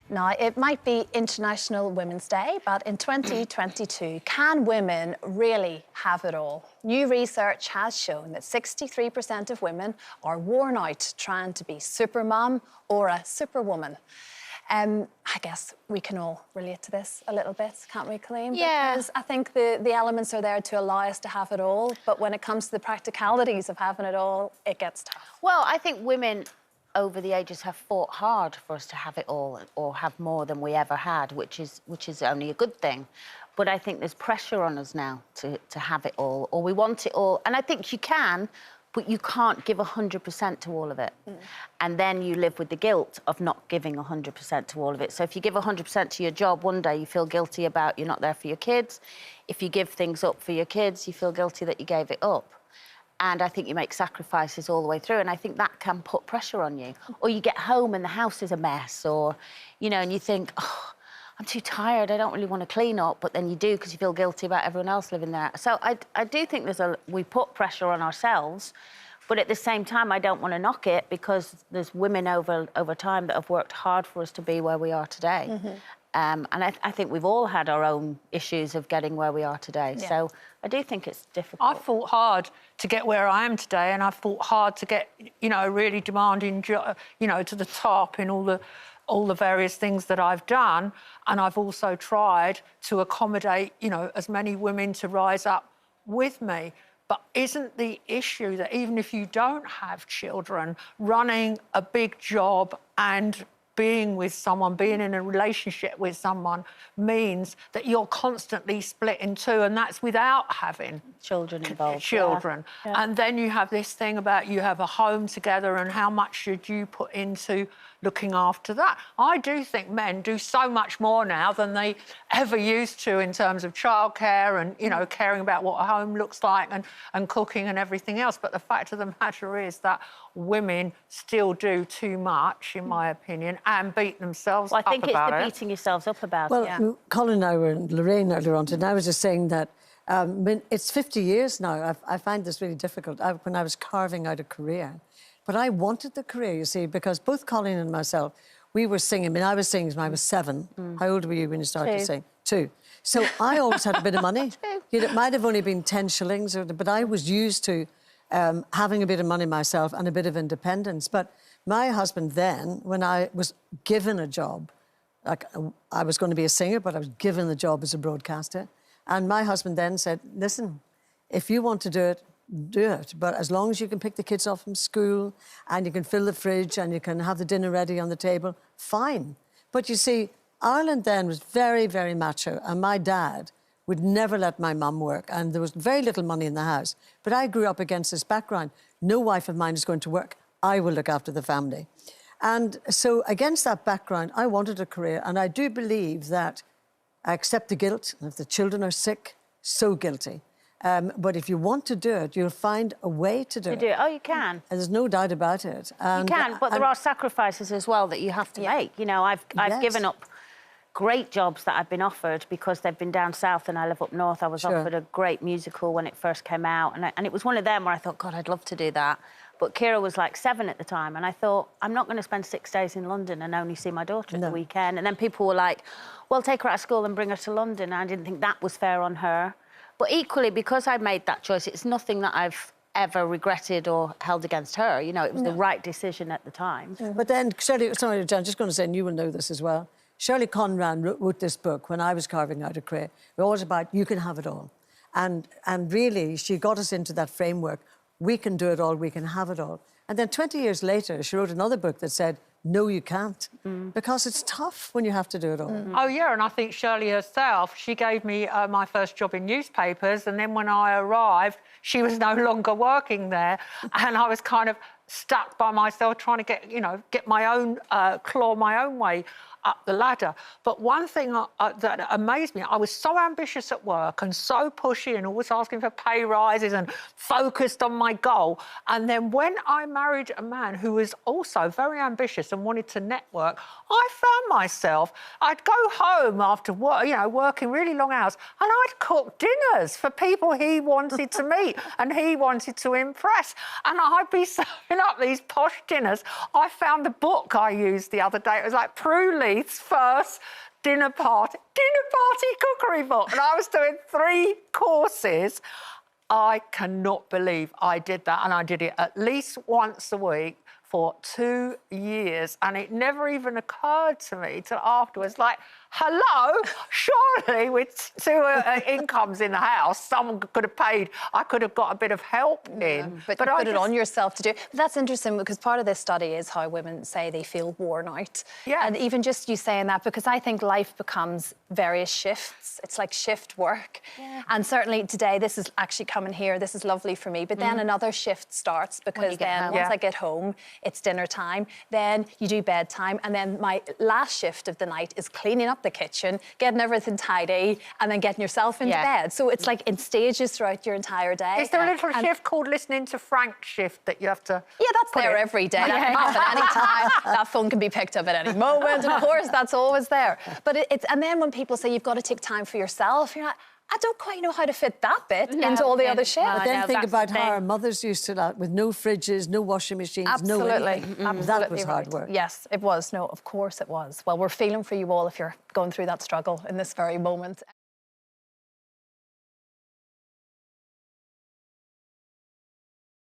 Now, it might be International Women's Day, but in 2022, can women really have it all? New research has shown that 63% of women are worn out trying to be supermum or a superwoman. I guess we can all relate to this a little bit, can't we, Colleen? Yeah. Because I think the elements are there to allow us to have it all, but when it comes to the practicalities of having it all, it gets tough. Well, I think women over the ages have fought hard for us to have it all or have more than we ever had, which is only a good thing. But I think there's pressure on us now to have it all, or we want it all. And I think you can, but you can't give 100% to all of it. And then you live with the guilt of not giving 100% to all of it. So if you give 100% to your job one day, you feel guilty about you're not there for your kids. If you give things up for your kids, you feel guilty that you gave it up. And I think you make sacrifices all the way through, and I think that can put pressure on you. Or you get home and the house is a mess, or, you know, and you think, oh, I'm too tired, I don't really want to clean up, but then you do because you feel guilty about everyone else living there. So I do think we put pressure on ourselves, but at the same time, I don't want to knock it because there's women over time that have worked hard for us to be where we are today. And I think we've all had our own issues of getting where we are today. Yeah. So I do think it's difficult. I fought hard to get where I am today, and I fought hard to get, you know, a really demanding job, you know, to the top in all the various things that I've done. And I've also tried to accommodate, you know, as many women to rise up with me. But isn't the issue that even if you don't have children, running a big job and being with someone, being in a relationship with someone means that you're constantly split in two, and that's without having children involved. Children. Yeah. Yeah. And then you have this thing about you have a home together and how much should you put into looking after that. I do think men do so much more now than they ever used to in terms of childcare and, you know, caring about what a home looks like and cooking and everything else. But the fact of the matter is that women still do too much, in my opinion, and beat themselves up about it. I think it's the beating yourselves up about it. Well, Colin and I were in Lorraine earlier on today. I was just saying that it's 50 years now. I find this really difficult. When I was carving out a career, but I wanted the career, you see, because both Colin and myself, we were singing. I mean, I was singing when I was 7. How old were you when you started to sing? 2. So I always had a bit of money. It might have only been 10 shillings, but I was used to having a bit of money myself and a bit of independence. But my husband then, when I was given a job, like I was going to be a singer, but I was given the job as a broadcaster. And my husband then said, listen, if you want to do it, but as long as you can pick the kids off from school and you can fill the fridge and you can have the dinner ready on the table, fine. But you see, Ireland then was very, very macho, and my dad would never let my mum work, and there was very little money in the house. But I grew up against this background. No wife of mine is going to work. I will look after the family. And so against that background, I wanted a career, and I do believe that I accept the guilt. And if the children are sick, so guilty. But if you want to do it, you'll find a way to do it. Oh, you can. And there's no doubt about it. And, you can, but there are sacrifices as well that you have to make. You know, I've given up great jobs that I've been offered because they've been down south and I live up north. I was offered a great musical when it first came out, and it was one of them where I thought, God, I'd love to do that. But Kira was like 7 at the time, and I thought, I'm not going to spend 6 days in London and only see my daughter at the weekend. And then people were like, well, take her out of school and bring her to London. And I didn't think that was fair on her. But equally, because I made that choice, it's nothing that I've ever regretted or held against her. You know, it was the right decision at the time. But then, Shirley, sorry, Jan, just going to say, and you will know this as well, Shirley Conran wrote this book when I was carving out a career. It was about you can have it all. And really, she got us into that framework. We can do it all, we can have it all. And then 20 years later, she wrote another book that said, no, you can't, because it's tough when you have to do it all. Oh, yeah, and I think Shirley herself, she gave me my first job in newspapers, and then when I arrived, she was no longer working there, and I was kind of stuck by myself trying to get my own, claw my own way up the ladder. But one thing that amazed me, I was so ambitious at work and so pushy and always asking for pay rises and focused on my goal. And then when I married a man who was also very ambitious and wanted to network, I found myself, I'd go home after work, working really long hours, and I'd cook dinners for people he wanted to meet and he wanted to impress. And I'd be serving up these posh dinners. I found the book I used the other day. It was like Prue Smith's first dinner party cookery book, and I was doing 3 courses. I cannot believe I did that, and I did it at least once a week for 2 years, and it never even occurred to me till afterwards, like, hello, surely with 2 incomes in the house, someone could have paid, I could have got a bit of help in. But you put it on yourself to do. But that's interesting because part of this study is how women say they feel worn out. Yeah. And even just you saying that, because I think life becomes various shifts. It's like shift work. Yeah. And certainly today, this is actually coming here, this is lovely for me, but then another shift starts because then once I get home, it's dinner time, then you do bedtime, and then my last shift of the night is cleaning up the kitchen, getting everything tidy, and then getting yourself into bed. So it's like in stages throughout your entire day. Is there a little shift called listening to Frank shift that you have to... Yeah, that's there every day. That can happen any time. That phone can be picked up at any moment. Of course, that's always there. But it's... And then when people say you've got to take time for yourself, you're like, I don't quite know how to fit that bit into all the other shifts. But then think about how our mothers used to that, with no fridges, no washing machines, no anything. That was hard work. Yes, it was. No, of course it was. Well, we're feeling for you all if you're going through that struggle in this very moment.